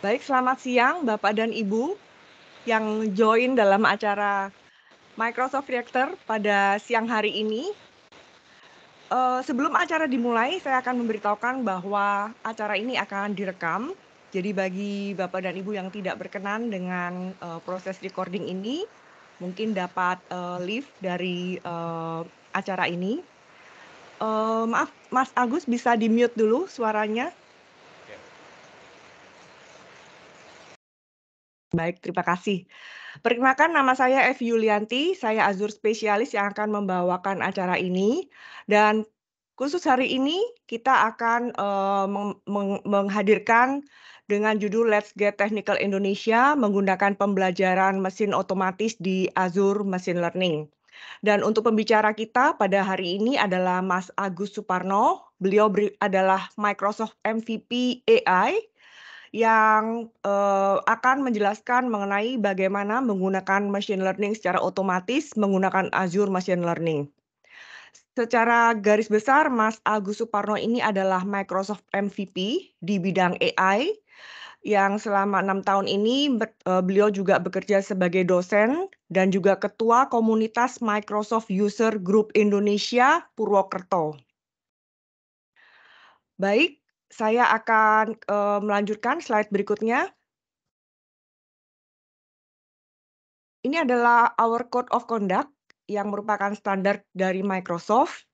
Baik, selamat siang Bapak dan Ibu yang join dalam acara Microsoft Reactor pada siang hari ini. Sebelum acara dimulai, saya akan memberitahukan bahwa acara ini akan direkam. Jadi bagi Bapak dan Ibu yang tidak berkenan dengan proses recording ini, mungkin dapat leave dari acara ini. Maaf, Mas Agus bisa di-mute dulu suaranya. Baik, terima kasih. Perkenalkan, nama saya Evi Yulianti, saya Azure Spesialis yang akan membawakan acara ini. Dan khusus hari ini kita akan menghadirkan dengan judul Let's Get Technical Indonesia menggunakan pembelajaran mesin otomatis di Azure Machine Learning. Dan untuk pembicara kita pada hari ini adalah Mas Agus Suparno. Beliau adalah Microsoft MVP AI yang akan menjelaskan mengenai bagaimana menggunakan machine learning secara otomatis menggunakan Azure Machine Learning. Secara garis besar, Mas Agus Suparno ini adalah Microsoft MVP di bidang AI, yang selama 6 tahun ini beliau juga bekerja sebagai dosen dan juga ketua komunitas Microsoft User Group Indonesia Purwokerto. Baik, saya akan melanjutkan slide berikutnya. Ini adalah our code of conduct yang merupakan standar dari Microsoft,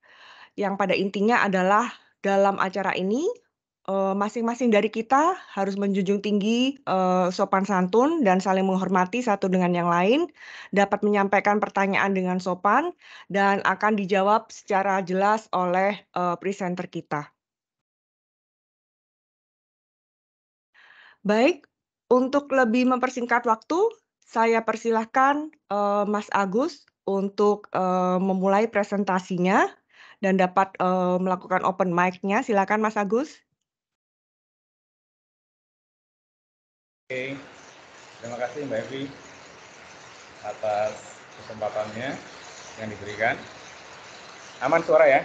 yang pada intinya adalah dalam acara ini, masing-masing dari kita harus menjunjung tinggi sopan santun dan saling menghormati satu dengan yang lain, dapat menyampaikan pertanyaan dengan sopan, dan akan dijawab secara jelas oleh presenter kita. Baik, untuk lebih mempersingkat waktu, saya persilahkan Mas Agus untuk memulai presentasinya dan dapat melakukan open mic-nya. Silakan Mas Agus. Oke, terima kasih Mbak Evi atas kesempatannya yang diberikan. Aman suara ya?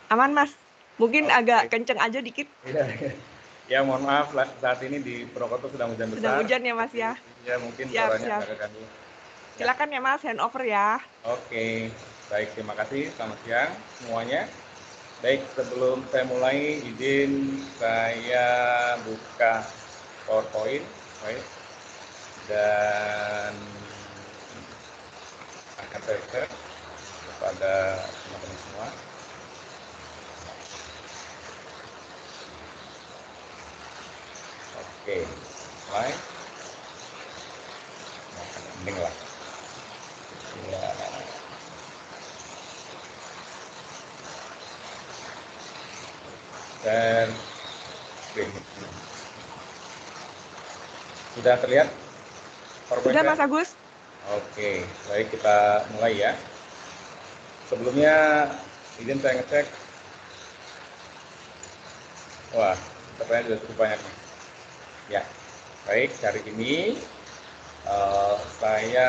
Aman Mas, mungkin Oke. agak kenceng aja dikit. Ya mohon maaf saat ini di Purwokerto sedang hujan besar. Sedang hujan ya Mas ya? Ya mungkin Siap, suaranya siap. agak terganggu. Silakan ya Mas, hand over ya. Oke, baik, terima kasih. Selamat siang semuanya. Baik, sebelum saya mulai, izin saya buka PowerPoint, baik, dan akan saya share kepada teman-teman semua. Oke, mulai. Mending lah. Ya. Dan sudah terlihat? Sudah Mas Agus. Oke, baik, kita mulai ya. Sebelumnya izin saya ngecek. Wah, pertanyaan sudah cukup banyak nih. Ya, baik, hari ini saya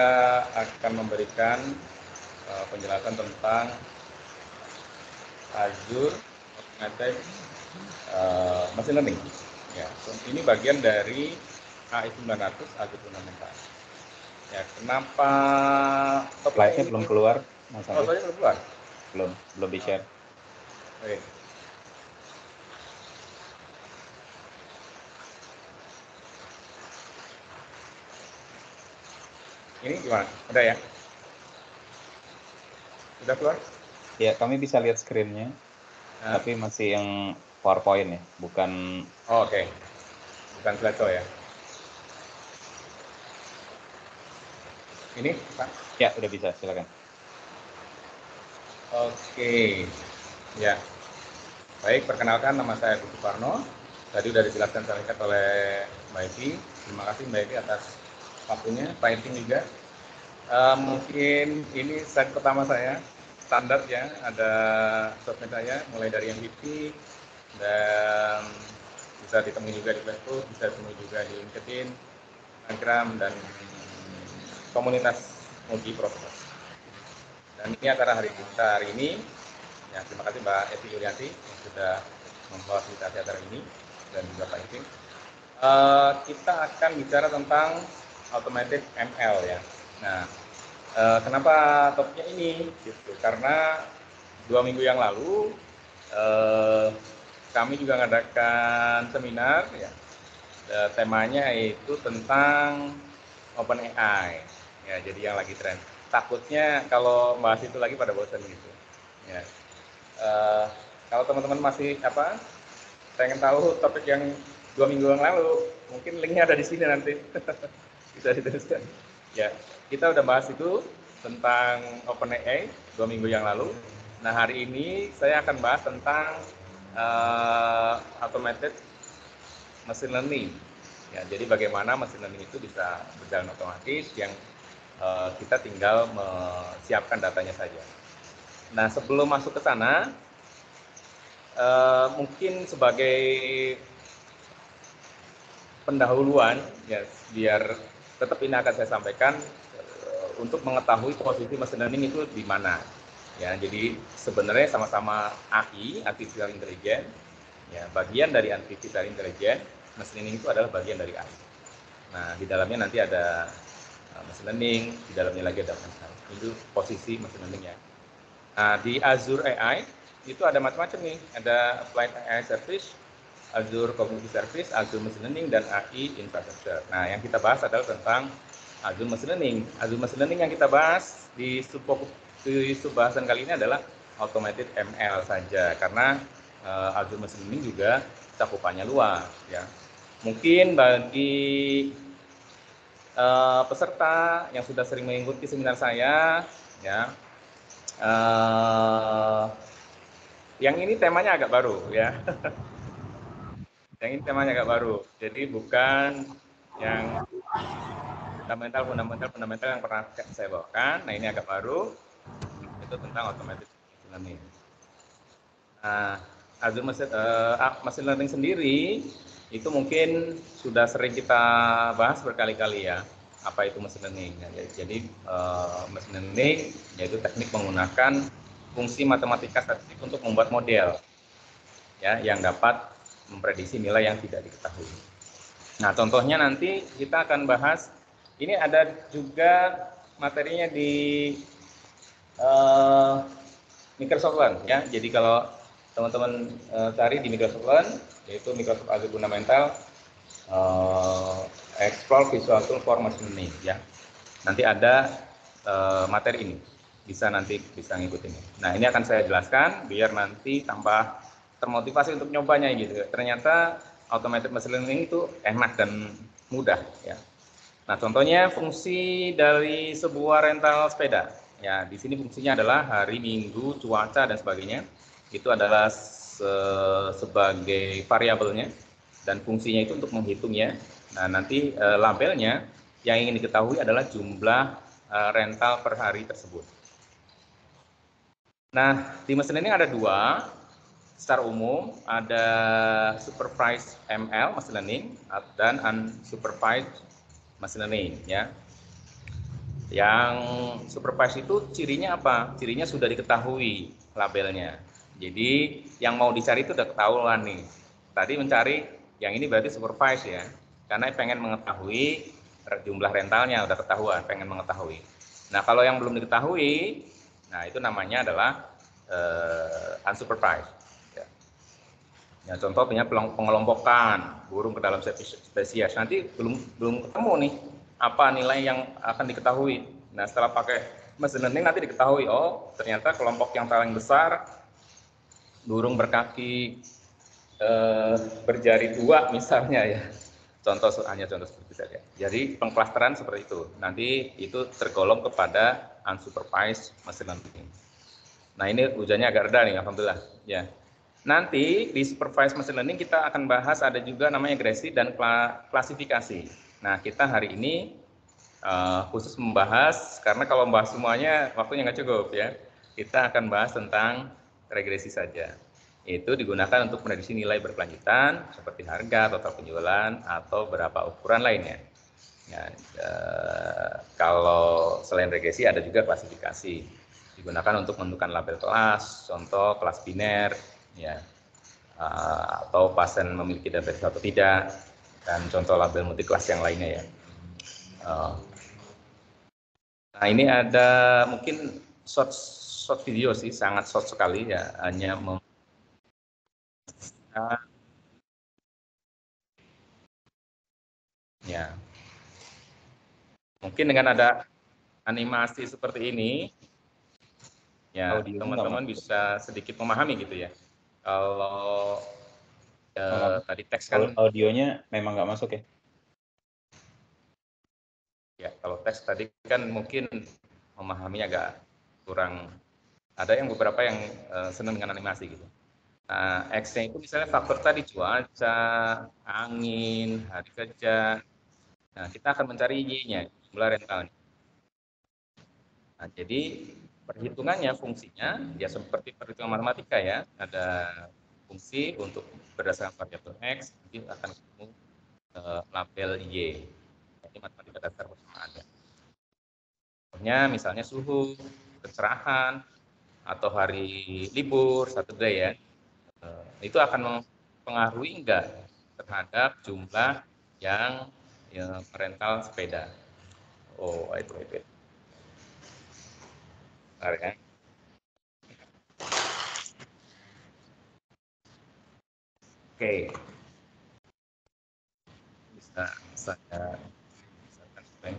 akan memberikan penjelasan tentang Azure Automated Machine Learning. Ya, ini bagian dari AI 900 Azure Fundamental. Ya, kenapa slide-nya belum keluar, Mas Agus? Slide-nya belum keluar? Belum di-share. Oke. Ini gimana? Udah ya? Udah keluar? Ya, kami bisa lihat screen-nya, tapi masih yang PowerPoint ya, bukan. Oh, oke. Bukan slideshow ya? Ini, Pak? Ya, udah bisa, silakan. Oke. Ya. Baik, perkenalkan nama saya Agus Suparno. Tadi sudah dijelaskan singkat oleh Mbak Evi. Terima kasih Mbak Evi atas waktunya, Pak Evi juga. Mungkin ini slide pertama saya, standar ya, ada sosmed saya, mulai dari MVP, dan bisa ditemui juga di Facebook, bisa ditemui juga di LinkedIn, Instagram, dan komunitas Multi Profesor. Dan ini acara hari kita hari ini. Ya, terima kasih Mbak Evi Yulianti yang sudah memfasilitasi acara ini dan juga Pak Evi. Kita akan bicara tentang automated ML ya. Nah, kenapa topiknya ini? Gitu. Karena 2 minggu yang lalu kami juga mengadakan seminar ya. Temanya itu tentang OpenAI. Ya, jadi yang lagi tren. Takutnya kalau bahas itu lagi pada bosan gitu. Ya. Kalau teman-teman masih pengen tahu topik yang 2 minggu yang lalu, mungkin linknya ada di sini nanti. Bisa diteruskan. Ya, kita udah bahas itu tentang OpenAI 2 minggu yang lalu. Nah, hari ini saya akan bahas tentang automated machine learning. Ya, jadi bagaimana machine learning itu bisa berjalan otomatis yang kita tinggal menyiapkan datanya saja. Nah, sebelum masuk ke sana, mungkin sebagai pendahuluan ya, biar tetap ini akan saya sampaikan untuk mengetahui posisi machine learning itu di mana. Ya, jadi sebenarnya sama-sama AI, artificial intelligence. Ya, bagian dari artificial intelligence, machine learning itu adalah bagian dari AI. Nah, di dalamnya nanti ada machine learning, di dalamnya lagi ada ML. Itu posisi machine learning ya. Nah, di Azure AI itu ada macam-macam nih, ada Applied AI Service, Azure Cognitive Service, Azure Machine Learning, dan AI Infrastructure. Nah, yang kita bahas adalah tentang Azure Machine Learning. Azure Machine Learning yang kita bahas di subbahasan kali ini adalah Automated ML saja, karena Azure Machine Learning juga cakupannya luas. Ya. Mungkin bagi peserta yang sudah sering mengikuti seminar saya, ya, yang ini temanya agak baru ya. Yang ini temanya agak baru. Jadi bukan yang fundamental yang pernah saya bawakan. Nah, ini agak baru. Itu tentang automated machine learning. Nah, Azure machine learning sendiri itu mungkin sudah sering kita bahas berkali-kali ya. Apa itu machine learning? Jadi machine learning yaitu teknik menggunakan fungsi matematika statistik untuk membuat model ya yang dapat memprediksi nilai yang tidak diketahui. Nah, contohnya nanti kita akan bahas, ini ada juga materinya di Microsoft Learn ya. Jadi kalau teman-teman cari di Microsoft Learn, yaitu Microsoft Azure Fundamental Explore Visual Tool for Machine Learning ya. Nanti ada materi ini, bisa ngikutin. Nah, ini akan saya jelaskan biar nanti tambah termotivasi untuk nyobanya gitu. Ternyata automated machine learning itu enak dan mudah ya. Nah, contohnya fungsi dari sebuah rental sepeda. Ya, di sini fungsinya adalah hari, minggu, cuaca dan sebagainya. Itu adalah sebagai variabelnya dan fungsinya itu untuk menghitungnya. Nah, nanti labelnya yang ingin diketahui adalah jumlah rental per hari tersebut. Nah, di mesin learning ada dua. Secara umum ada supervised ML machine learning dan unsupervised machine learning ya. Yang supervised itu cirinya apa? Cirinya sudah diketahui labelnya. Jadi yang mau dicari itu udah ketahuan nih. Tadi mencari yang ini berarti supervised ya. Karena pengen mengetahui jumlah rentalnya udah ketahuan, pengen mengetahui. Nah, kalau yang belum diketahui, nah itu namanya adalah unsupervised. Ya, contohnya pengelompokan burung ke dalam spesies. Nanti belum ketemu nih apa nilai yang akan diketahui. Nah, setelah pakai machine learning nanti diketahui, oh ternyata kelompok yang paling besar burung berkaki berjari 2 misalnya ya. Hanya contoh seperti saja. Jadi pengklasteran seperti itu. Nanti itu tergolong kepada unsupervised machine learning. Nah, ini ujiannya agak rendah nih, alhamdulillah ya. Nanti di supervised machine learning kita akan bahas ada juga namanya regresi dan klasifikasi. Nah, kita hari ini khusus membahas, karena kalau membahas semuanya waktunya nggak cukup ya. Kita akan bahas tentang regresi saja. Itu digunakan untuk prediksi nilai berkelanjutan seperti harga, total penjualan, atau beberapa ukuran lainnya. Ya, kalau selain regresi ada juga klasifikasi. Digunakan untuk menentukan label kelas, contoh kelas biner, ya, atau pasien memiliki diabetes atau tidak. dan contoh label multiclass yang lainnya ya. Nah ini ada mungkin short video sih, sangat short sekali ya, hanya ya. Mungkin dengan ada animasi seperti ini, ya teman-teman bisa sedikit memahami gitu ya. Kalau tadi teks kan audionya memang nggak masuk ya? Ya kalau teks tadi kan mungkin memahaminya agak kurang. Ada yang beberapa yang senang dengan animasi gitu. Nah, X-nya itu misalnya faktor tadi cuaca, angin, hari kerja. Nah, kita akan mencari Y-nya, jumlah rentalnya. Nah, jadi perhitungannya, fungsinya, ya seperti perhitungan matematika ya. Ada fungsi untuk berdasarkan variabel X, nanti akan ketemu label Y. Jadi matematika dasar bersama ada. Contohnya misalnya suhu, kecerahan, atau hari libur, Saturday ya. Itu akan mempengaruhi enggak terhadap jumlah yang merental sepeda. Oh, itu. Bentar ya. Oke. Bisa saya supaya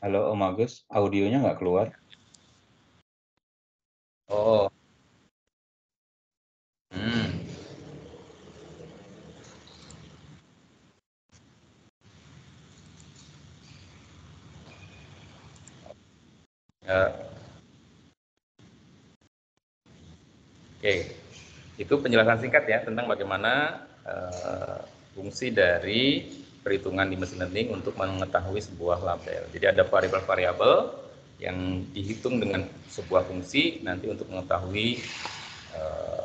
Halo Om Agus, audionya nggak keluar? Oh. Oke. Itu penjelasan singkat ya tentang bagaimana fungsi dari perhitungan di mesin learning untuk mengetahui sebuah label. Jadi ada variabel-variabel yang dihitung dengan sebuah fungsi nanti untuk mengetahui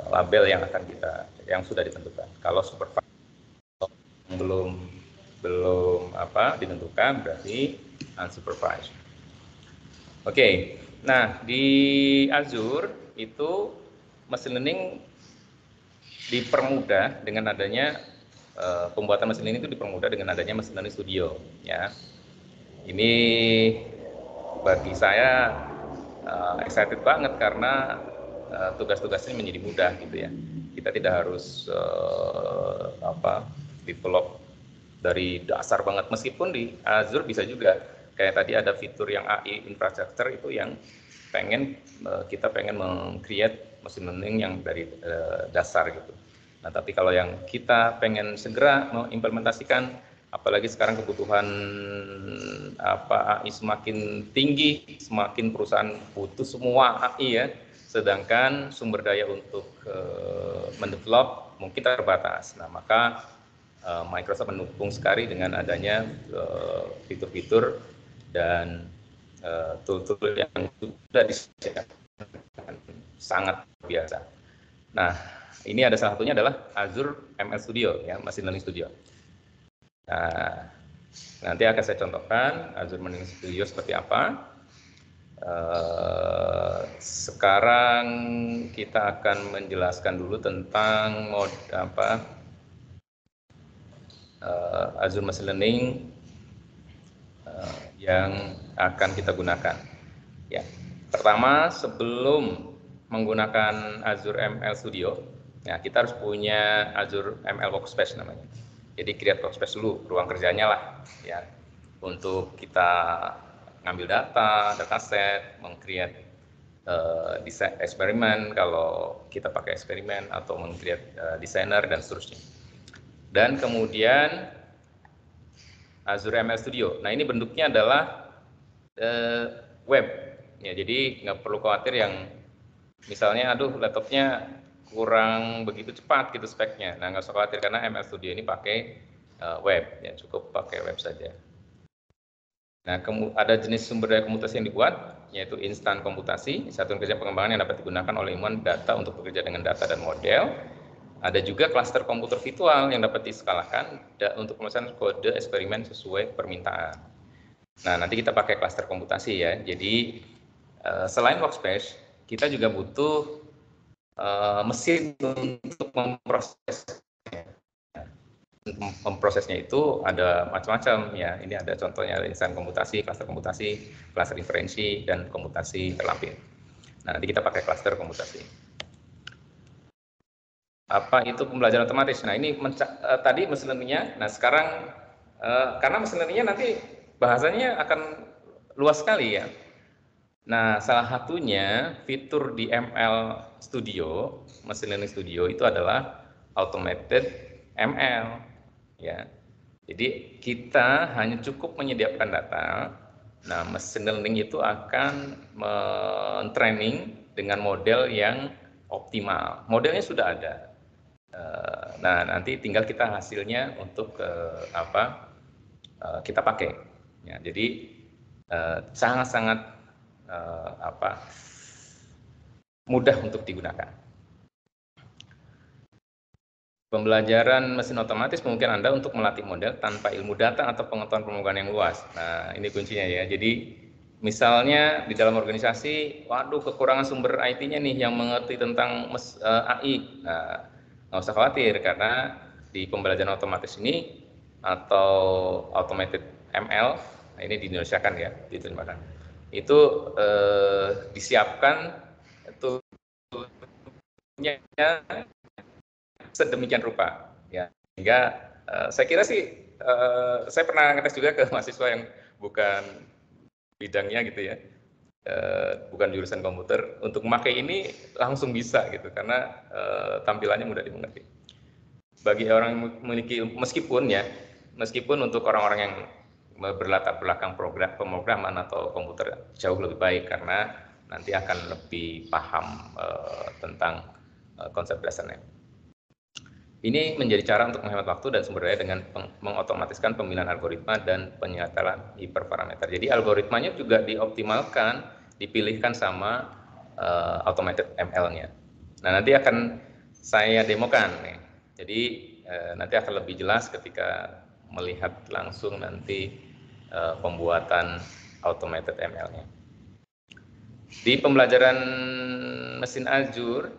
label yang akan yang sudah ditentukan. Kalau supervised belum ditentukan berarti unsupervised. Oke. Nah, di Azure itu mesin learning dipermudah dengan adanya pembuatan mesin learning itu dipermudah dengan adanya mesin learning studio ya. Ini bagi saya excited banget karena tugas-tugasnya menjadi mudah gitu ya. Kita tidak harus develop dari dasar banget, meskipun di Azure bisa juga kayak tadi ada fitur yang AI infrastructure itu yang kita pengen meng-create mesin learning yang dari dasar gitu. Nah, tapi kalau yang kita pengen segera mengimplementasikan, apalagi sekarang kebutuhan AI semakin tinggi, semakin perusahaan butuh semua AI ya, sedangkan sumber daya untuk mendevelop mungkin terbatas. Nah, maka Microsoft mendukung sekali dengan adanya fitur-fitur dan tool-tool yang sudah disediakan, sangat biasa. Nah, ini ada salah satunya adalah Azure ML Studio ya, Machine Learning Studio. Nah, nanti akan saya contohkan Azure Machine Learning Studio seperti apa. Sekarang kita akan menjelaskan dulu tentang Azure Machine Learning yang akan kita gunakan. Ya, pertama sebelum menggunakan Azure ML Studio, ya kita harus punya Azure ML Workspace namanya. Jadi create workspace dulu, ruang kerjanya lah, ya, untuk kita ngambil data, dataset, meng-create desain eksperimen kalau kita pakai eksperimen atau meng-create designer dan seterusnya. Dan kemudian Azure ML Studio. Nah ini bentuknya adalah web. Ya, jadi nggak perlu khawatir yang misalnya, aduh laptopnya kurang begitu cepat gitu speknya. Nah nggak usah khawatir karena ML Studio ini pakai web, ya cukup pakai web saja. Nah ada jenis sumber daya komputasi yang dibuat, yaitu instan komputasi, satuan kerja pengembangan yang dapat digunakan oleh ilmuwan data untuk bekerja dengan data dan model. Ada juga klaster komputer virtual yang dapat diskalakan untuk pemesanan kode eksperimen sesuai permintaan. Nah, nanti kita pakai klaster komputasi ya. Jadi, selain workspace, kita juga butuh mesin untuk memprosesnya. Memprosesnya itu ada macam-macam ya. Ini ada contohnya, ada instan komputasi, klaster inferensi, dan komputasi terlampir. Nah, nanti kita pakai klaster komputasi. Apa itu pembelajaran otomatis? Nah ini tadi machine learning-nya. Nah sekarang karena machine learning-nya nanti bahasanya akan luas sekali ya. Nah salah satunya fitur di ML Studio, Machine Learning Studio itu adalah automated ML ya. Jadi kita hanya cukup menyediakan data. Nah machine learning itu akan men-training dengan model yang optimal. Modelnya sudah ada. Nah nanti tinggal kita hasilnya untuk kita pakai. Ya, jadi sangat-sangat mudah untuk digunakan. Pembelajaran mesin otomatis mungkin Anda untuk melatih model tanpa ilmu data atau pengetahuan pemrograman yang luas. Nah ini kuncinya ya. Jadi misalnya di dalam organisasi, waduh kekurangan sumber IT-nya nih yang mengerti tentang AI. Nah nggak usah khawatir karena di pembelajaran otomatis ini atau automated ML, nah ini diindonesiakan ya, diterjemahkan. Itu disiapkan toolnya sedemikian rupa, ya sehingga saya kira sih saya pernah ngetes juga ke mahasiswa yang bukan bidangnya gitu ya. Bukan jurusan komputer, untuk memakai ini langsung bisa gitu karena tampilannya mudah dimengerti. Bagi orang yang memiliki meskipun untuk orang-orang yang berlatar belakang pemrograman atau komputer jauh lebih baik karena nanti akan lebih paham tentang konsep dasarnya. Ini menjadi cara untuk menghemat waktu dan sumber daya dengan mengotomatiskan pemilihan algoritma dan penyetaraan hiperparameter. Jadi algoritmanya juga dioptimalkan, dipilihkan sama automated ML-nya. Nah nanti akan saya demokan nih. Jadi nanti akan lebih jelas ketika melihat langsung nanti pembuatan automated ML-nya. Di pembelajaran mesin Azure,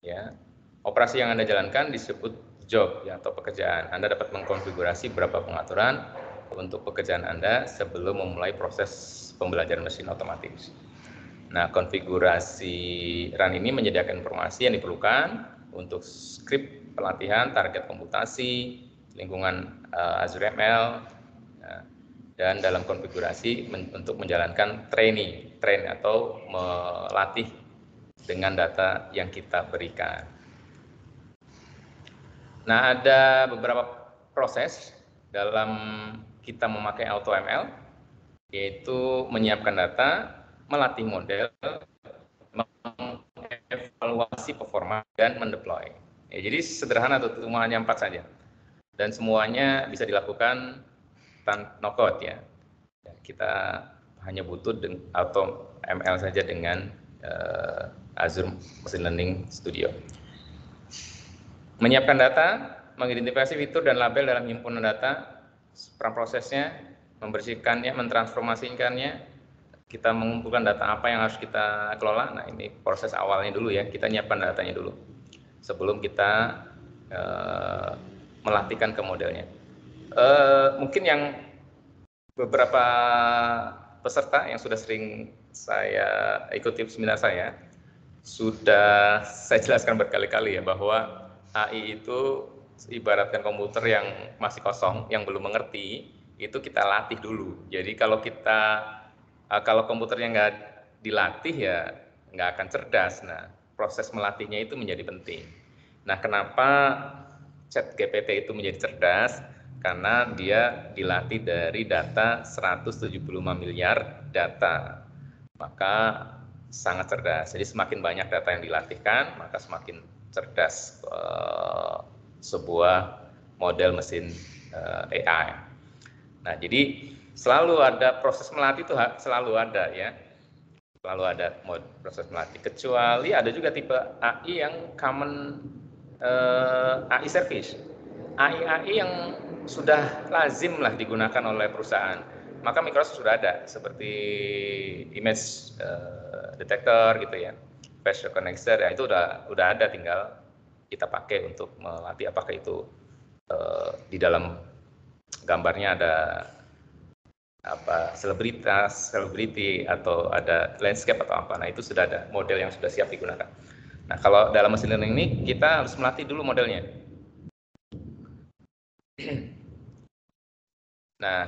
ya. Operasi yang Anda jalankan disebut job ya, atau pekerjaan. Anda dapat mengkonfigurasi beberapa pengaturan untuk pekerjaan Anda sebelum memulai proses pembelajaran mesin otomatis. Nah, konfigurasi run ini menyediakan informasi yang diperlukan untuk skrip pelatihan, target komputasi, lingkungan Azure ML, dan dalam konfigurasi untuk menjalankan train atau melatih dengan data yang kita berikan. Nah, ada beberapa proses dalam kita memakai AutoML, yaitu menyiapkan data, melatih model, mengevaluasi performa, dan mendeploy. Ya, jadi sederhana tuh, cuma hanya 4 saja. Dan semuanya bisa dilakukan no code ya. Kita hanya butuh AutoML saja dengan Azure Machine Learning Studio. Menyiapkan data, mengidentifikasi fitur dan label dalam himpunan data, prosesnya, membersihkannya, mentransformasikannya, kita mengumpulkan data apa yang harus kita kelola. Nah ini proses awalnya dulu ya, kita nyiapkan datanya dulu sebelum kita melatihkan ke modelnya. Mungkin yang beberapa peserta yang sudah sering saya ikuti seminar saya, sudah saya jelaskan berkali-kali ya bahwa AI itu ibaratkan komputer yang masih kosong, yang belum mengerti, itu kita latih dulu. Jadi kalau komputernya nggak dilatih ya nggak akan cerdas. Nah, proses melatihnya itu menjadi penting. Nah, kenapa ChatGPT itu menjadi cerdas? Karena dia dilatih dari data 175 miliar data. Maka sangat cerdas. Jadi semakin banyak data yang dilatihkan, maka semakin cerdas sebuah model mesin AI. Nah, jadi selalu ada proses melatih itu selalu ada ya. Selalu ada proses melatih. Kecuali ada juga tipe AI yang common AI service. AI yang sudah lazim lah digunakan oleh perusahaan. Maka Microsoft sudah ada seperti image detector gitu ya, face recognition ya, itu udah ada, tinggal kita pakai untuk melatih apakah itu di dalam gambarnya ada apa selebriti atau ada landscape atau apa. Nah, itu sudah ada model yang sudah siap digunakan. Nah, kalau dalam machine learning ini kita harus melatih dulu modelnya. Nah,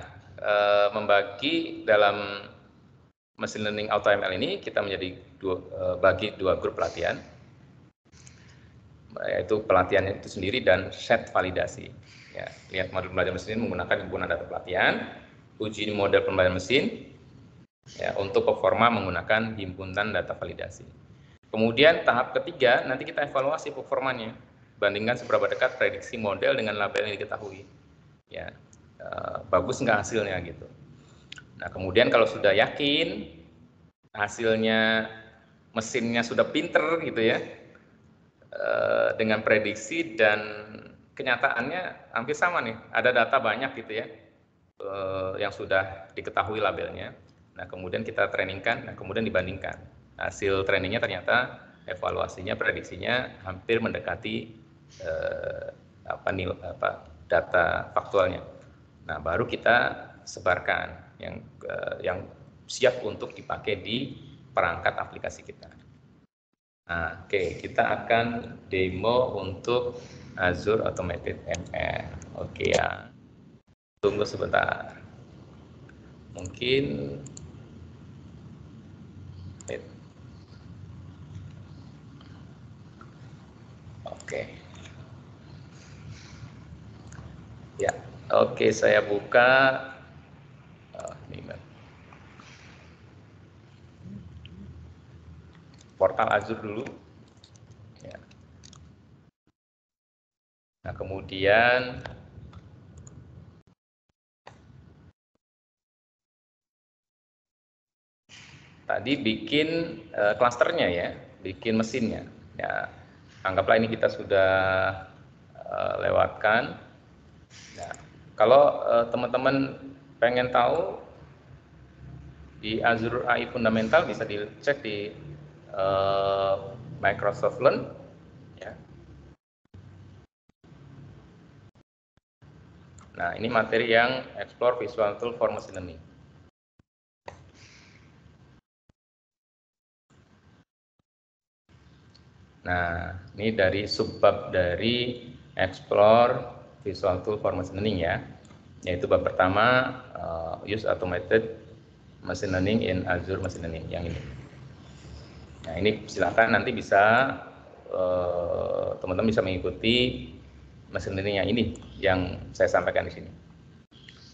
membagi dalam machine learning AutoML ini kita menjadi bagi dua grup pelatihan, yaitu pelatihan itu sendiri dan set validasi. Ya, lihat model pembelajaran mesin menggunakan himpunan data pelatihan, uji model pembelajaran mesin, ya, untuk performa menggunakan himpunan data validasi. Kemudian tahap ketiga nanti kita evaluasi performanya, bandingkan seberapa dekat prediksi model dengan label yang diketahui. Ya, bagus nggak hasilnya gitu. Nah, kemudian kalau sudah yakin hasilnya mesinnya sudah pinter gitu ya, dengan prediksi dan kenyataannya hampir sama nih, ada data banyak gitu ya, yang sudah diketahui labelnya. Nah, kemudian kita trainingkan, nah kemudian dibandingkan hasil trainingnya, ternyata evaluasinya, prediksinya hampir mendekati data faktualnya. Nah, baru kita sebarkan yang siap untuk dipakai di perangkat aplikasi kita. Nah, oke, kita akan demo untuk Azure Automated ML. Oke ya, tunggu sebentar. Mungkin oke. Ya, oke, saya buka portal Azure dulu. Ya. Nah, kemudian tadi bikin klasternya ya, bikin mesinnya. Ya, anggaplah ini kita sudah lewatkan. Nah, kalau teman-teman pengen tahu di Azure AI Fundamental, bisa dicek di Microsoft Learn. Ya. Nah, ini materi yang Explore Visual Tool for Machine Learning. Nah, ini dari subbab dari Explore Visual Tool for Machine Learning ya, yaitu bab pertama, Use Automated Machine Learning in Azure Machine Learning, yang ini. Nah, ini silakan nanti bisa teman-teman bisa mengikuti machine learning yang ini yang saya sampaikan di sini.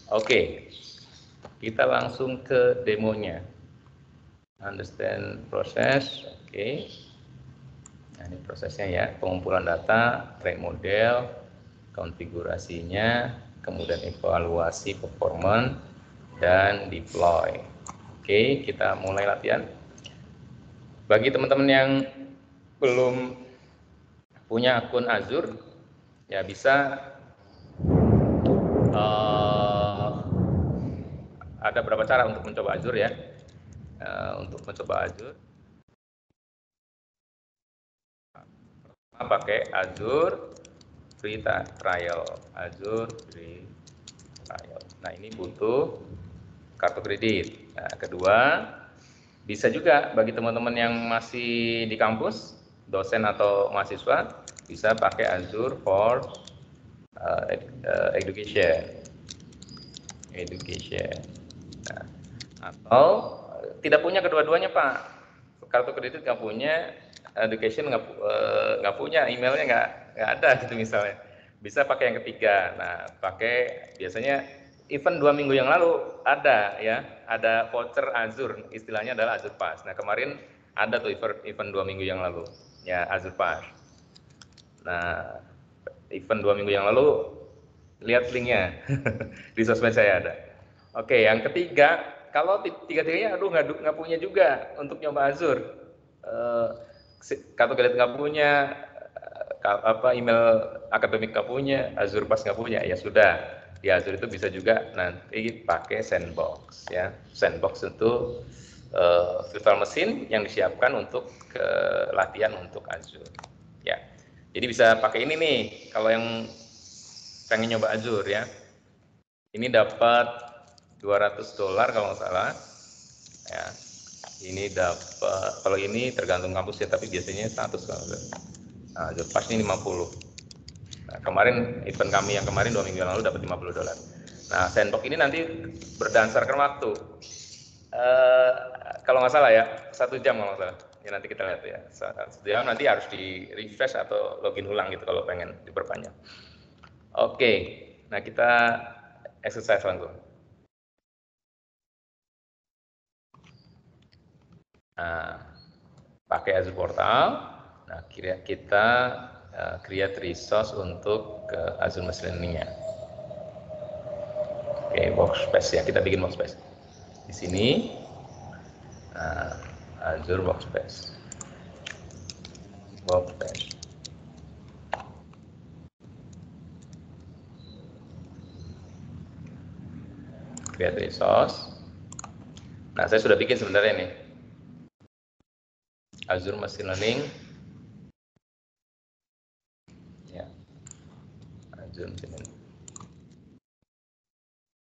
Oke, kita langsung ke demonya. Understand proses, oke. Nah, ini prosesnya ya, pengumpulan data, train model, konfigurasinya, kemudian evaluasi performance, dan deploy. Oke, kita mulai latihan. Bagi teman-teman yang belum punya akun Azure, ya bisa ada beberapa cara untuk mencoba Azure ya. Untuk mencoba Azure, pakai Azure free trial Azure free trial. Nah, ini butuh kartu kredit. Nah, kedua, bisa juga bagi teman-teman yang masih di kampus, dosen atau mahasiswa, bisa pakai Azure for education. Nah, atau tidak punya kedua-duanya, Pak. Kartu kredit nggak punya, education nggak punya, emailnya nggak ada gitu misalnya. Bisa pakai yang ketiga. Nah, pakai biasanya event 2 minggu yang lalu ada ya, ada voucher Azure, istilahnya adalah Azure Pass. Nah, kemarin ada tuh event 2 minggu yang lalu, ya Azure Pass. Nah, event 2 minggu yang lalu, lihat linknya di sosmed saya ada. Oke, yang ketiga, kalau tiga-tiganya aduh nggak punya juga untuk nyoba Azure, kartu kredit nggak punya, email akademik nggak punya, Azure Pass nggak punya, ya sudah, di Azure itu bisa juga nanti pakai Sandbox ya. Sandbox itu virtual machine yang disiapkan untuk latihan untuk Azure ya. Jadi bisa pakai ini nih kalau yang pengen nyoba Azure ya. Ini dapat $200 kalau nggak salah ya. Ini dapat, kalau ini tergantung kampus ya, tapi biasanya 100 kalau nggak. Nah, Azure Pass ini 50. Nah, kemarin event kami yang kemarin 2 minggu yang lalu dapat $50. Nah, Sandbox ini nanti berdasarkan waktu. Kalau nggak salah ya, 1 jam kalau nggak salah. Ya nanti kita lihat ya. 1 jam nanti harus di refresh atau login ulang gitu kalau pengen diperpanjang. Oke, nah kita exercise langsung. Nah, pakai Azure Portal. Nah, kita create resource untuk Azure Machine Learning-nya. Oke, workspace ya, kita bikin workspace. Di sini, Azure Workspace. Create resource. Nah, saya sudah bikin sebenarnya nih. Azure Machine Learning. Ya. Azure Machine Learning.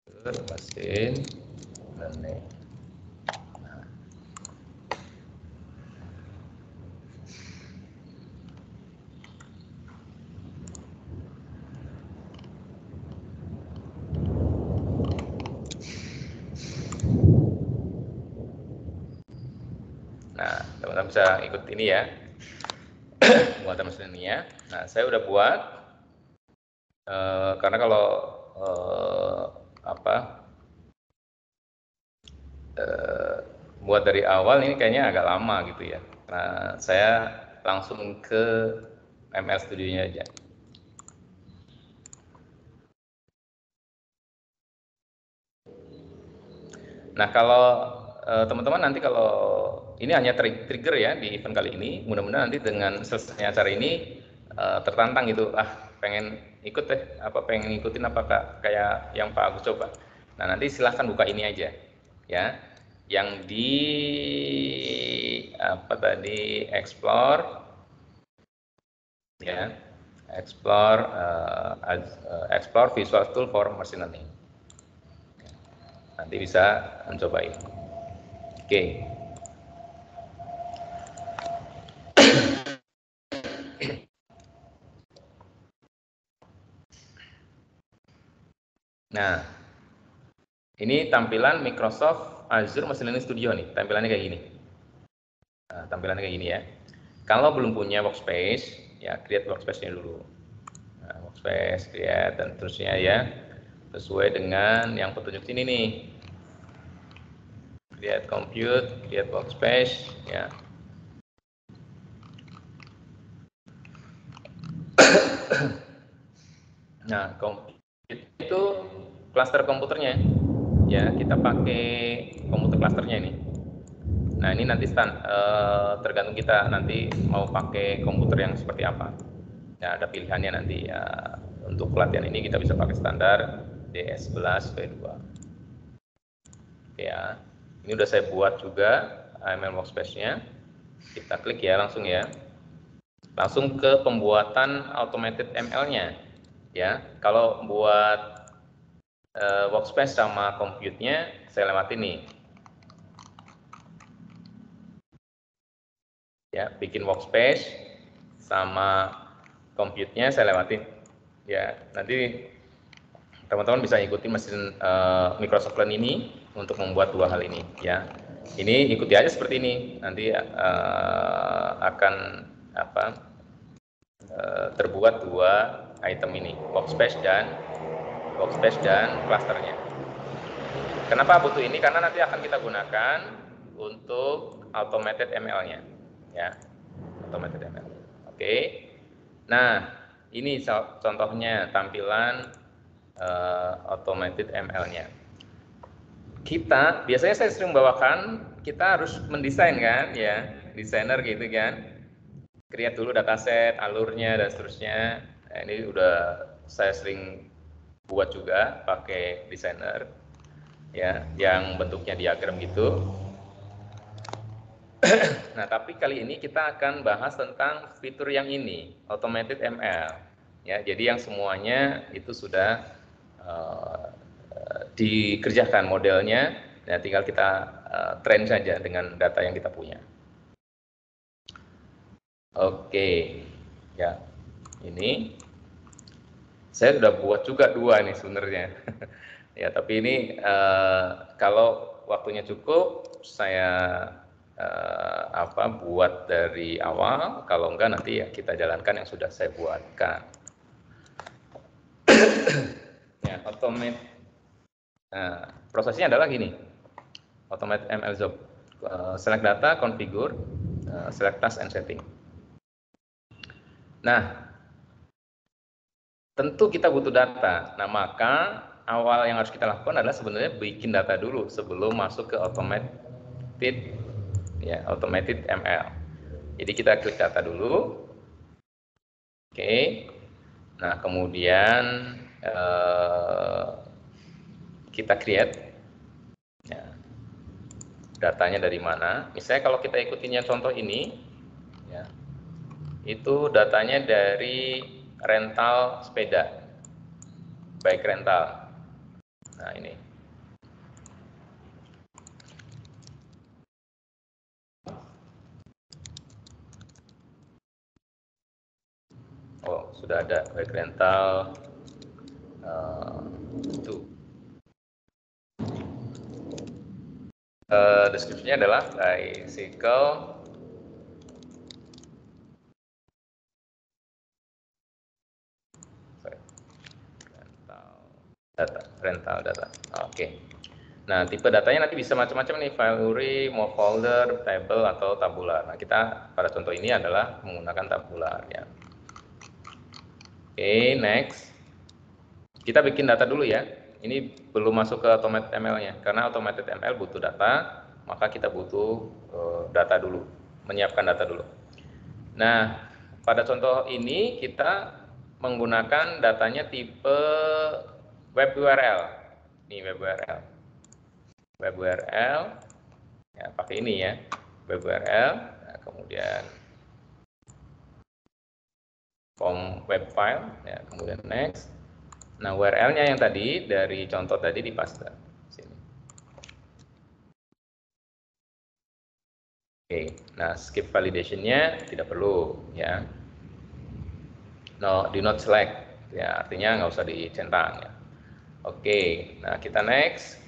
Azure Machine Learning. Nah, teman-teman bisa ikut ini ya, buatan mesin ini ya. Nah, saya udah buat, karena kalau buat dari awal ini kayaknya agak lama gitu ya. Nah, saya langsung ke ML Studio-nya aja. Nah, kalau teman-teman nanti kalau ini hanya trigger ya di event kali ini, mudah-mudahan nanti dengan selesainya acara ini tertantang gitu, pengen ikut deh, pengen ngikutin apakah kayak yang Pak Agus coba. Nah, nanti silahkan buka ini aja ya, yang di explore ya, explore visual tool for machine learning. Nanti bisa mencobain. Oke. Nah, ini tampilan Microsoft Azure Machine Learning Studio nih, tampilannya kayak gini. Nah, tampilannya kayak gini ya. Kalau belum punya workspace, ya create workspace-nya dulu. Nah, workspace, create, dan terusnya ya, sesuai dengan yang petunjuk sini nih. Create compute, create workspace, ya. Nah, itu cluster komputernya, ya kita pakai komputer clusternya ini. Nah, ini nanti tergantung kita nanti mau pakai komputer yang seperti apa. Ya, ada pilihannya nanti ya. Untuk pelatihan ini kita bisa pakai standar DS11 V2. Ya, ini udah saya buat juga AML workspace-nya. Kita klik ya langsung ya. Langsung ke pembuatan automated ML-nya. Ya, kalau buat workspace sama compute-nya saya lewatin nih. Ya, bikin workspace sama compute-nya saya lewatin. Ya, nanti teman-teman bisa ikuti mesin Microsoft Learn ini untuk membuat dua hal ini. Ya, ini ikuti aja seperti ini. Nanti akan terbuat dua item ini, workspace dan clusternya. Kenapa butuh ini? Karena nanti akan kita gunakan untuk automated ML-nya, ya, automated ML. Oke. Nah, ini contohnya tampilan automated ML-nya. Kita biasanya saya sering bawakan, kita harus mendesain kan, ya, desainer gitu kan. Create dulu dataset, alurnya dan seterusnya. Nah, ini udah saya sering buat juga pakai desainer, ya, yang bentuknya diagram gitu. Nah, tapi kali ini kita akan bahas tentang fitur yang ini, automated ML. Ya, jadi yang semuanya itu sudah dikerjakan modelnya, ya, tinggal kita train saja dengan data yang kita punya. Oke, ya, ini saya sudah buat juga dua nih sebenarnya. Ya, tapi ini kalau waktunya cukup saya buat dari awal, kalau enggak nanti ya kita jalankan yang sudah saya buatkan. Ya, automate. Nah, prosesnya adalah gini. Automate ML job. Select data, configure, select task and setting. Nah, tentu kita butuh data. Nah, maka awal yang harus kita lakukan adalah sebenarnya bikin data dulu sebelum masuk ke automated ML. Jadi kita klik data dulu. Oke. Nah, kemudian kita create. Ya. Datanya dari mana? Misalnya kalau kita ikutinnya contoh ini, ya, itu datanya dari rental sepeda, bike rental. Nah, ini. Oh, sudah ada bike rental itu. Deskripsinya adalah bicycle rental data. Oke. Nah, tipe datanya nanti bisa macam-macam nih, file URI, mau folder, table atau tabular. Nah, kita pada contoh ini adalah menggunakan tabular, ya. Oke, next. Kita bikin data dulu ya. Ini belum masuk ke automated ML-nya, karena automated ML butuh data, maka kita butuh data dulu, menyiapkan data dulu. Nah, pada contoh ini kita menggunakan datanya tipe web URL. Ini web URL. Web URL, ya, pakai ini ya, web URL. Nah, kemudian web file, ya, kemudian next. Nah, URL-nya yang tadi dari contoh tadi dipaste sini. Oke, nah skip validation-nya tidak perlu, ya. No, do not select, ya, artinya nggak usah dicentang, ya. Oke, nah kita next.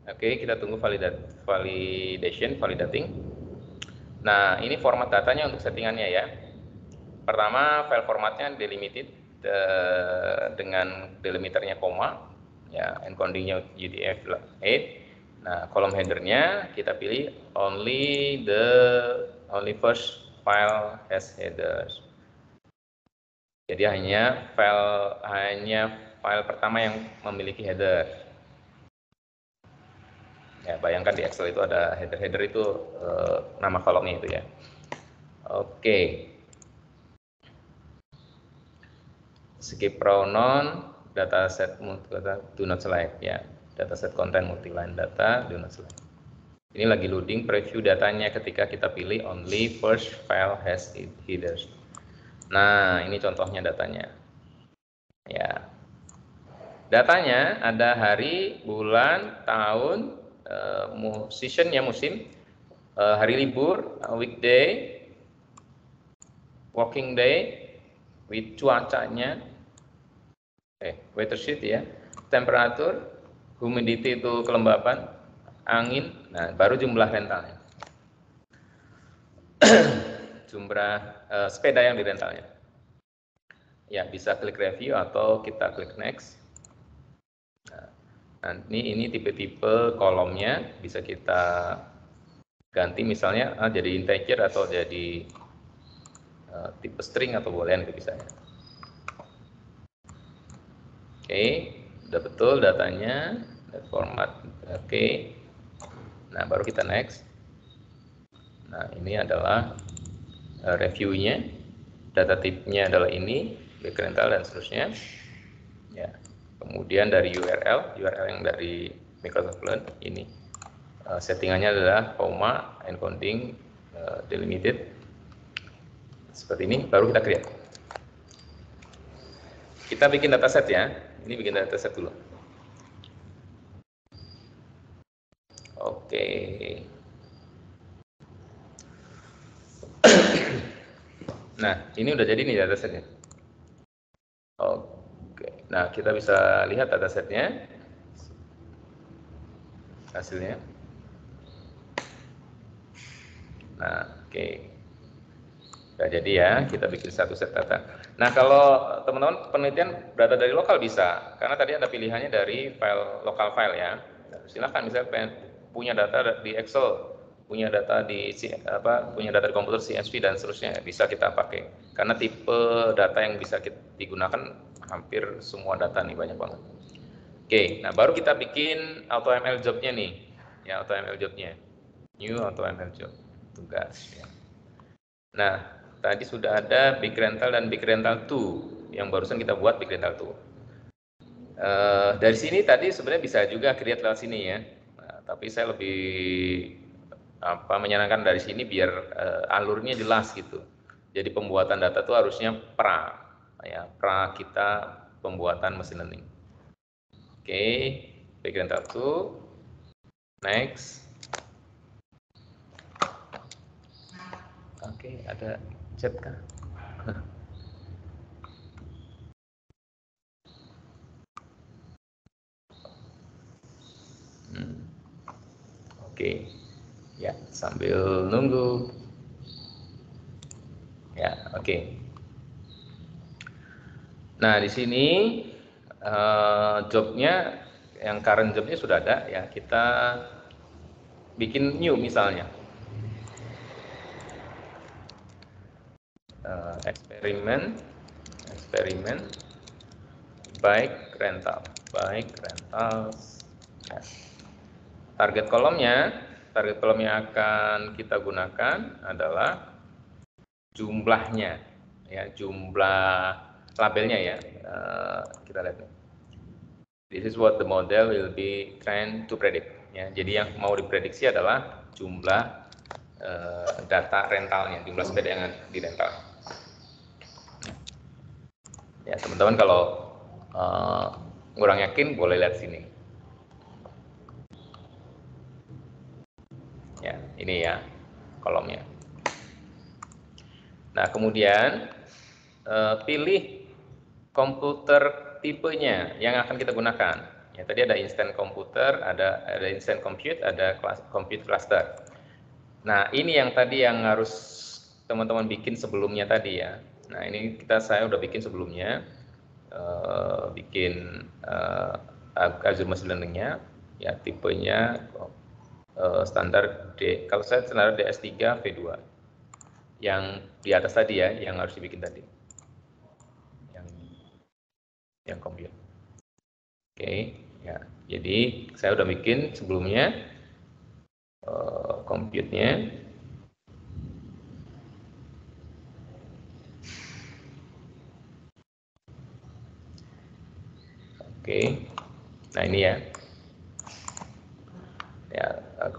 Oke, kita tunggu validating. Nah, ini format datanya untuk settingannya ya. Pertama, file formatnya delimited dengan delimiternya koma, ya, encodingnya UTF-8. Nah, kolom headernya kita pilih only first file has headers. Jadi hanya file pertama yang memiliki header. Ya, bayangkan di Excel itu ada header itu nama kolomnya itu ya. Oke. Skip pronoun, dataset do not select, ya. Dataset content multi-line data, do not select. Ini lagi loading preview datanya ketika kita pilih only first file has headers. Nah, ini contohnya datanya. Ya. Datanya ada hari, bulan, tahun, seasonnya musim, hari libur, weekday, working day, with cuacanya, weather sheet ya, temperatur, humidity itu kelembapan, angin, nah baru jumlah rentalnya. Jumlah sepeda yang direntalnya. Ya, bisa klik review atau kita klik next. Nah, ini tipe-tipe kolomnya bisa kita ganti misalnya jadi integer atau jadi tipe string atau boolean itu bisa. Oke, udah betul datanya, format. Oke. Nah, baru kita next. Nah, ini adalah reviewnya. Data tipenya adalah ini, back rental dan seterusnya. Ya. Kemudian dari URL yang dari Microsoft Learn ini settingannya adalah comma, encoding, delimited seperti ini. Baru kita create. Kita bikin dataset ya. Ini bikin dataset dulu. Oke. Nah, ini udah jadi nih datasetnya. Oke. Nah, kita bisa lihat datasetnya. Hasilnya. Nah, oke. Nah, jadi ya, kita bikin satu set data. Nah, kalau teman-teman penelitian data dari lokal bisa, karena tadi ada pilihannya dari file lokal file ya. Silahkan misalnya punya data di Excel, punya data di punya data di komputer CSV dan seterusnya bisa kita pakai. Karena tipe data yang bisa digunakan hampir semua data nih, banyak banget. Oke, nah baru kita bikin AutoML jobnya nih, ya AutoML jobnya, new AutoML job, tugas. Ya. Nah, tadi sudah ada Big Rental dan Big Rental 2 yang barusan kita buat Big Rental 2. Dari sini tadi sebenarnya bisa juga create lewat sini ya, nah, tapi saya lebih menyenangkan dari sini biar alurnya jelas gitu. Jadi pembuatan data itu harusnya ya pra kita pembuatan mesin learning. Oke, Big Rental 2, next. Oke, ada chat kah? Oke, ya sambil nunggu. Ya, oke. Nah di sini jobnya, yang current jobnya sudah ada ya. Kita bikin new misalnya. Eksperimen bike rentals. Ya. Target kolomnya akan kita gunakan adalah jumlahnya, ya jumlah labelnya ya. Kita lihat nih. This is what the model will be trained to predict. Ya, jadi yang mau diprediksi adalah jumlah data rentalnya, jumlah sepeda yang dirental. Ya teman-teman kalau kurang yakin boleh lihat sini. Ya, ini ya kolomnya. Nah, kemudian pilih komputer tipenya yang akan kita gunakan. Ya, tadi ada instant komputer, ada instant compute, ada compute cluster. Nah, ini yang tadi yang harus teman-teman bikin sebelumnya tadi ya. Nah, ini saya udah bikin sebelumnya, bikin Azure Machine Learning-nya, ya tipenya standar kalau saya standar DS3 V2. Yang di atas tadi ya, yang harus dibikin tadi. Yang compute. Oke, ya. Jadi saya udah bikin sebelumnya compute-nya. Oke. Nah, ini ya.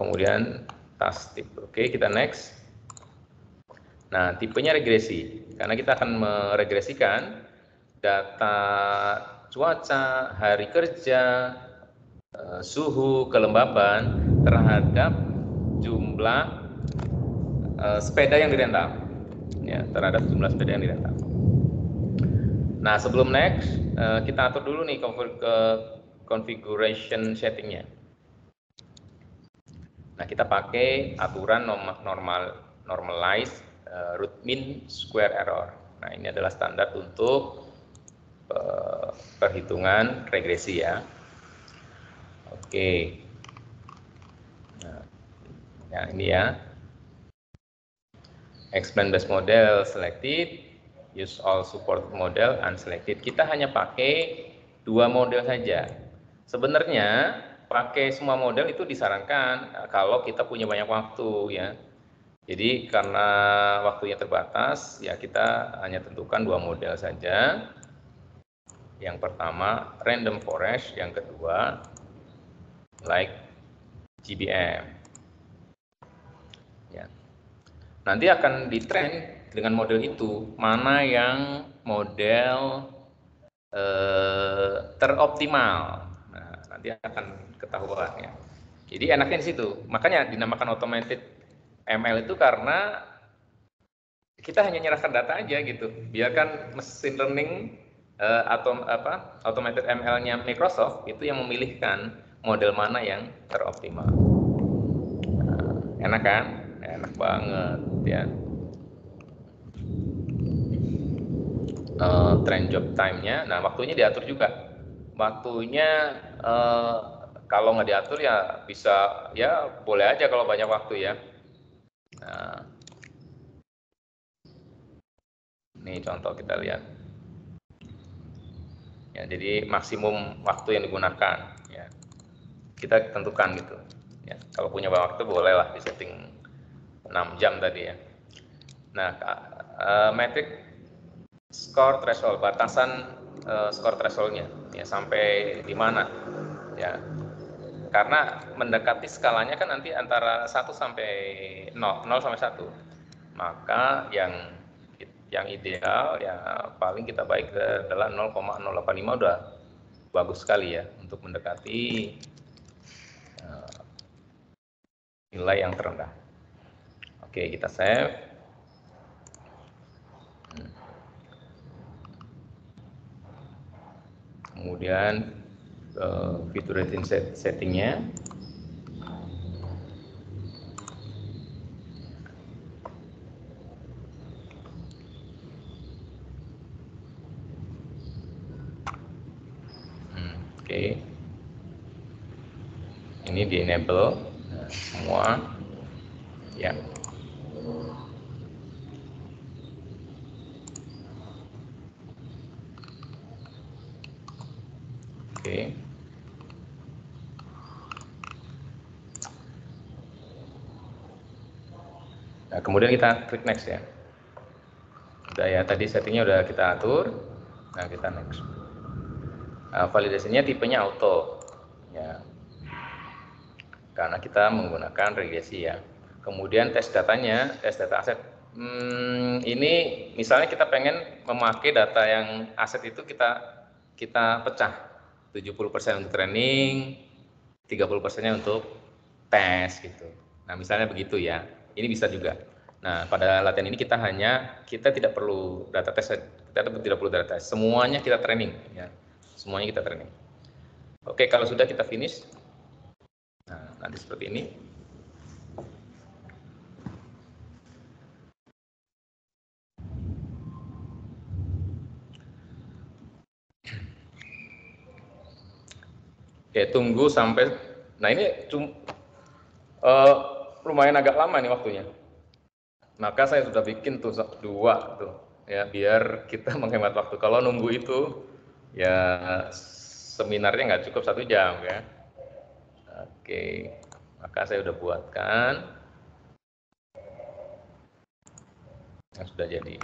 kemudian task tip. Oke, kita next. Nah, tipenya regresi, karena kita akan meregresikan data cuaca, hari kerja, suhu, kelembaban terhadap jumlah sepeda yang dirental, ya, terhadap jumlah sepeda yang dirental. Nah, sebelum next, kita atur dulu nih ke configuration settingnya. Nah, kita pakai aturan normalize root mean square error. Nah, ini adalah standar untuk perhitungan regresi ya. Oke. Nah, ya ini ya. Explain best model selected, use all support model unselected. Kita hanya pakai 2 model saja. Sebenarnya pakai semua model itu disarankan kalau kita punya banyak waktu ya. Jadi karena waktunya terbatas ya kita hanya tentukan 2 model saja. Yang pertama random forest, yang kedua like GBM. Ya. Nanti akan di-train dengan model itu mana yang model teroptimal. Nah, nanti akan ketahuan ya. Jadi enaknya di situ. Makanya dinamakan automated ML itu karena kita hanya nyerahkan data aja gitu. Biarkan mesin learning atau automated ML-nya Microsoft itu yang memilihkan model mana yang teroptimal. Nah, enak kan? Enak banget ya. Train job time-nya, nah waktunya diatur juga. Waktunya kalau nggak diatur ya bisa, ya boleh aja kalau banyak waktu ya. Nah, ini contoh kita lihat. Ya, jadi maksimum waktu yang digunakan. Ya. Kita tentukan gitu. Ya, kalau punya waktu bolehlah di setting 6 jam tadi ya. Nah, metric skor threshold, batasan skor thresholdnya ya sampai di mana ya, karena mendekati skalanya kan nanti antara 1 sampai 0 sampai 1, maka yang ideal ya paling kita baik adalah 0,085 udah bagus sekali ya untuk mendekati nilai yang terendah. Oke, kita save. Kemudian fitur rating settingnya. Oke. Ini di enable semua. Ya. Oke. Nah, kemudian kita klik next ya. Udah ya, tadi settingnya udah kita atur. Nah, kita next. Validasinya tipenya auto. Ya. Karena kita menggunakan regresi ya. Kemudian tes datanya, tes data aset. Ini misalnya kita pengen memakai data yang aset itu kita pecah. 70% untuk training, 30%-nya untuk tes gitu. Nah, misalnya begitu ya. Ini bisa juga. Nah, pada latihan ini kita tidak perlu data tes, kita tidak perlu data tes. Semuanya kita training ya. Semuanya kita training. Oke, kalau sudah kita finish. Nah, nanti seperti ini. Oke, tunggu sampai, nah ini lumayan agak lama nih waktunya. Maka saya sudah bikin tuh 2 tuh, ya biar kita menghemat waktu. Kalau nunggu itu, ya seminarnya nggak cukup 1 jam ya. Oke, maka saya udah buatkan yang sudah jadi.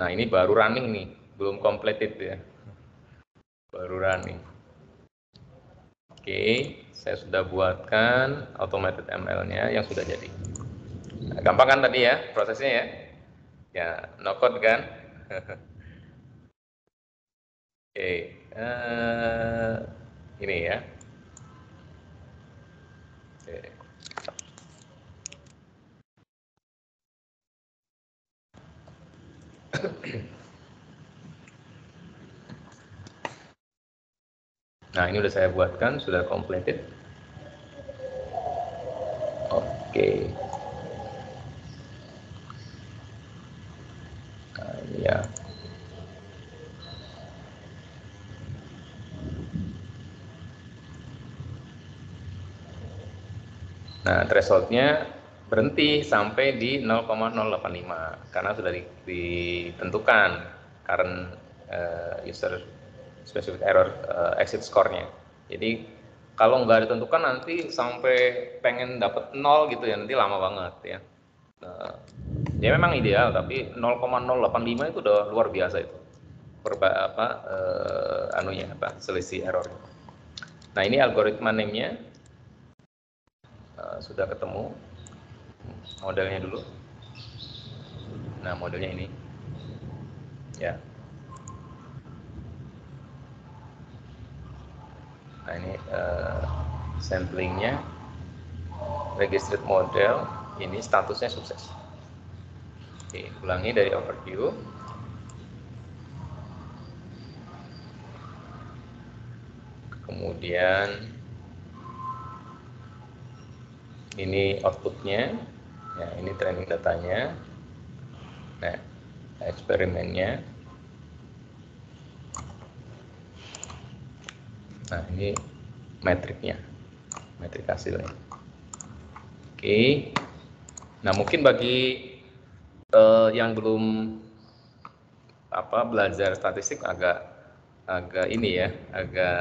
Nah, ini baru running nih, belum completed ya. Baru running. Oke, saya sudah buatkan automated ML-nya yang sudah jadi. Nah, gampang kan tadi ya prosesnya ya? Ya, no code kan? Oke, ini ya. Oke. Nah, ini udah saya buatkan, sudah completed. Oke. Nah, ini ya. Nah, threshold-nya berhenti sampai di 0,085 karena sudah ditentukan current user specific error exit score-nya. Jadi kalau nggak ditentukan nanti sampai pengen dapat 0 gitu ya, nanti lama banget ya. Ya memang ideal, tapi 0,085 itu udah luar biasa itu. Selisih error. Nah, ini algoritma name-nya sudah ketemu. Modelnya dulu. Nah, modelnya ini. Ya. Nah, ini samplingnya registered model, ini statusnya sukses. Oke, ulangi dari overview. Kemudian ini outputnya, ya ini training datanya. Nah, eksperimennya. Nah, ini metriknya, metrik hasilnya. Oke. Nah, mungkin bagi yang belum belajar statistik agak ini ya, agak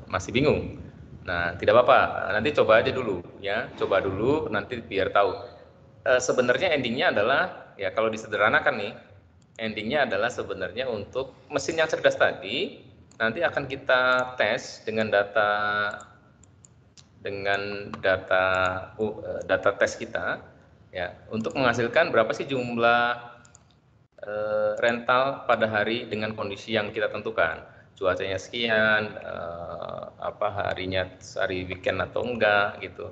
masih bingung. Nah, tidak apa-apa, nanti coba aja dulu ya, coba dulu nanti biar tahu. Sebenarnya endingnya adalah ya kalau disederhanakan nih, endingnya adalah sebenarnya untuk mesin yang cerdas tadi nanti akan kita tes dengan data tes kita ya untuk menghasilkan berapa sih jumlah rental pada hari dengan kondisi yang kita tentukan, cuacanya sekian, harinya hari weekend atau enggak gitu,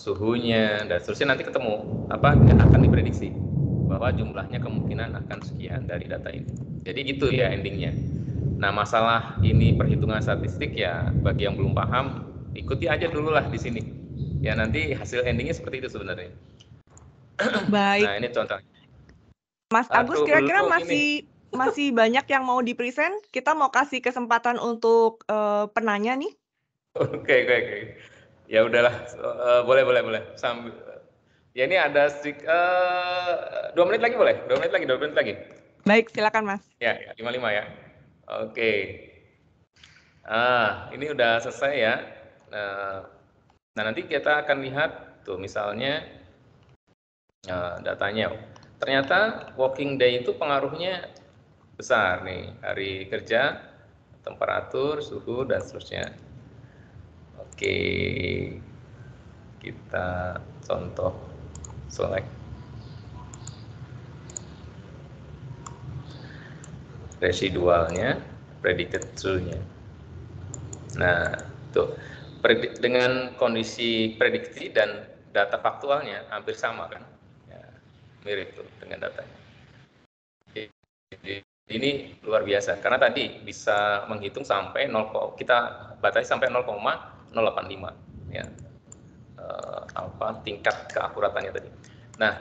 suhunya dan seterusnya, nanti ketemu yang akan diprediksi bahwa jumlahnya kemungkinan akan sekian dari data ini. Jadi gitu ya endingnya. Nah, masalah ini perhitungan statistik ya bagi yang belum paham ikuti aja dulu lah di sini ya, nanti hasil endingnya seperti itu sebenarnya. Baik. Nah, ini contohnya. Mas Agus, kira-kira masih banyak yang mau di-present? Kita mau kasih kesempatan untuk penanya nih. Oke. Ya udahlah, boleh. Sambil ya ini ada 2 menit lagi boleh? 2 menit lagi. Baik, silakan Mas. Ya, 55 ya. Oke. Ini udah selesai ya. Nah, nanti kita akan lihat tuh misalnya datanya. Ternyata working day itu pengaruhnya besar nih, hari kerja, temperatur, suhu dan seterusnya. Oke, kita contoh select residualnya, predicted true-nya. Nah, tuh dengan kondisi prediksi dan data faktualnya hampir sama kan, ya, mirip tuh dengan datanya. Jadi ini luar biasa karena tadi bisa menghitung sampai 0, kita batasi sampai 0,085 ya, tingkat keakuratannya tadi. Nah,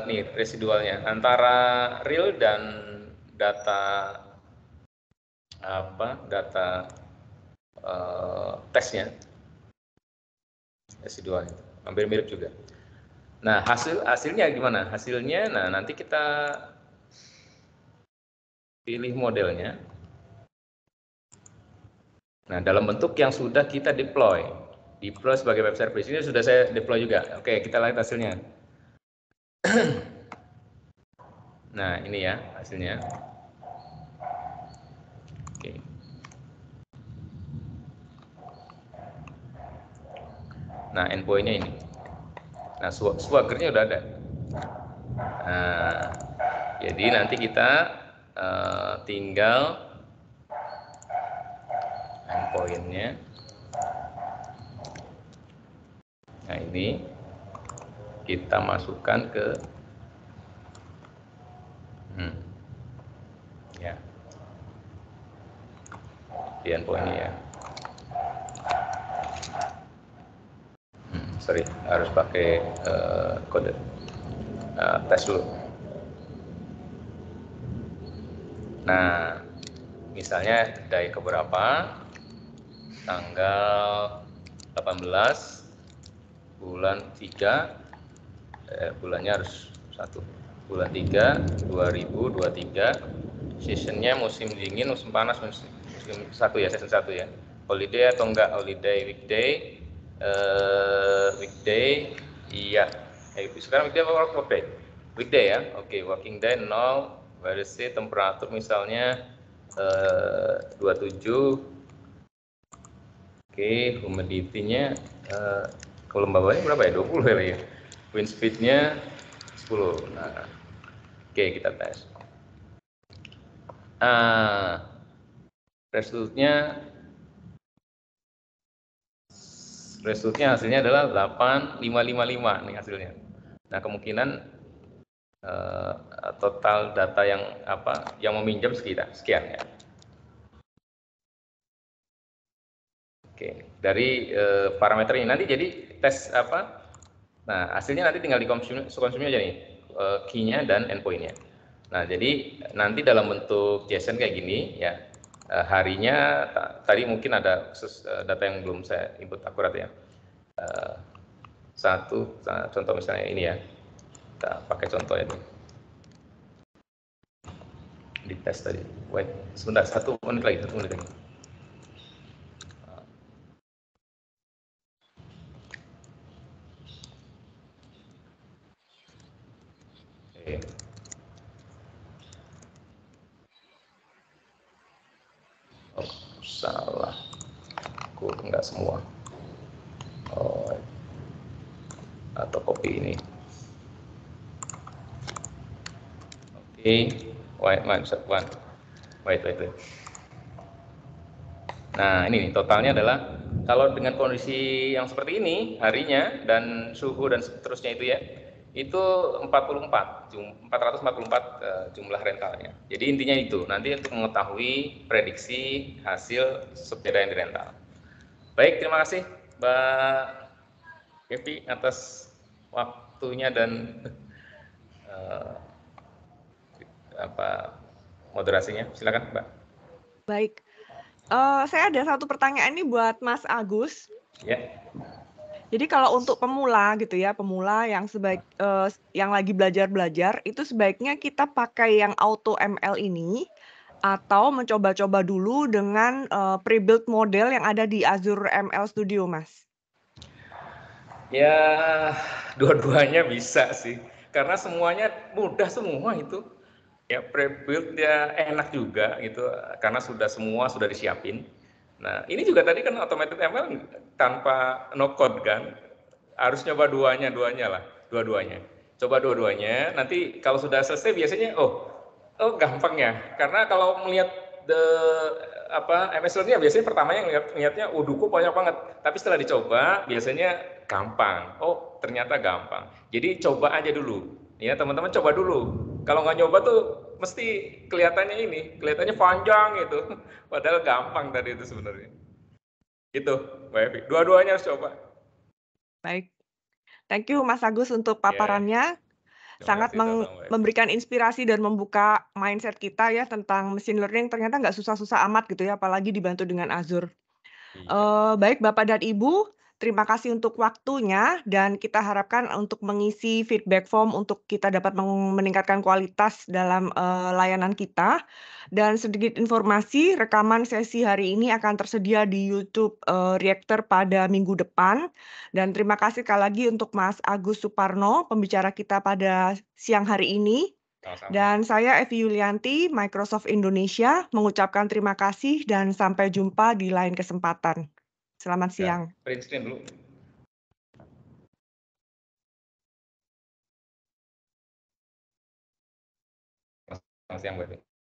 nih residualnya antara real dan data tesnya, residualnya hampir mirip juga. Nah, hasilnya gimana? Hasilnya, nah nanti kita pilih modelnya. Nah, dalam bentuk yang sudah kita deploy sebagai web service, ini sudah saya deploy juga. Oke, kita lihat hasilnya. Nah, ini ya hasilnya. Oke. Nah, endpoint-nya ini. Nah, Swagger-nya udah ada. Nah, jadi nanti kita tinggal endpoint-nya. Nah, ini kita masukkan ke ya di endpoint-nya ya. Sorry, harus pakai kode tes dulu. Nah, misalnya dari keberapa, tanggal 18 bulan 3, bulannya harus 1, bulan 3 2023, seasonnya musim dingin, musim panas, musim 1 ya, season 1 ya. Holiday atau enggak holiday, weekday, weekday, iya. Sekarang weekday apa workday? Weekday ya, oke. Working day 0, variasi temperatur misalnya 27, oke. Humidity-nya kelembabannya berapa ya? 20 ya. Wind speed-nya 10. Nah, oke, kita tes. Resultnya hasilnya adalah 8555 nih hasilnya. Nah, kemungkinan total data yang meminjam sekian ya. Oke, dari parameter ini nanti jadi tes apa? Nah, hasilnya nanti tinggal dikonsumsi aja nih, key-nya dan endpoint-nya. Nah, jadi nanti dalam bentuk JSON kayak gini ya. Harinya tadi mungkin ada data yang belum saya input akurat ya. Contoh misalnya ini ya. Kita pakai contoh ini. Di tes tadi. Wait, sebentar, 1 menit lagi. Oke. Oh, salah. Aku enggak semua. Oh, atau copy ini. Oke. Wait. Nah, ini nih, totalnya adalah kalau dengan kondisi yang seperti ini harinya dan suhu dan seterusnya itu ya, itu 444 jumlah rentalnya. Jadi intinya itu, nanti untuk mengetahui prediksi hasil sepeda yang dirental. Baik, terima kasih Mbak Kevi atas waktunya dan moderasinya. Silakan, Mbak. Baik. Saya ada satu pertanyaan nih buat Mas Agus. Ya. Jadi kalau untuk pemula gitu ya, pemula yang yang lagi belajar, itu sebaiknya kita pakai yang Auto ML ini atau mencoba-coba dulu dengan pre-built model yang ada di Azure ML Studio, Mas? Ya, dua-duanya bisa sih. Karena semuanya mudah semua itu. Ya, pre-build ya enak juga gitu karena semua sudah disiapin. Nah, ini juga tadi kan automated ML tanpa no code kan. Harus nyoba dua-duanya. Coba dua-duanya, nanti kalau sudah selesai biasanya oh gampang ya. Karena kalau melihat MS Learning biasanya pertamanya ngelihatnya duku banyak banget. Tapi setelah dicoba biasanya gampang. Oh, ternyata gampang. Jadi coba aja dulu. Ya, teman-teman coba dulu. Kalau nggak nyoba tuh mesti kelihatannya panjang gitu. Padahal gampang tadi itu sebenarnya. Itu, Mbak Evi. Dua-duanya harus coba. Baik. Thank you Mas Agus untuk paparannya. Sangat memberikan inspirasi dan membuka mindset kita ya tentang machine learning. Ternyata nggak susah-susah amat gitu ya, apalagi dibantu dengan Azure. Baik Bapak dan Ibu, terima kasih untuk waktunya dan kita harapkan untuk mengisi feedback form untuk kita dapat meningkatkan kualitas dalam layanan kita. Dan sedikit informasi, rekaman sesi hari ini akan tersedia di YouTube Reactor pada minggu depan. Dan terima kasih sekali lagi untuk Mas Agus Suparno, pembicara kita pada siang hari ini. Dan saya Evi Yulianti, Microsoft Indonesia, mengucapkan terima kasih dan sampai jumpa di lain kesempatan. Selamat siang. Print screen dulu. Selamat siang, Bu Eti.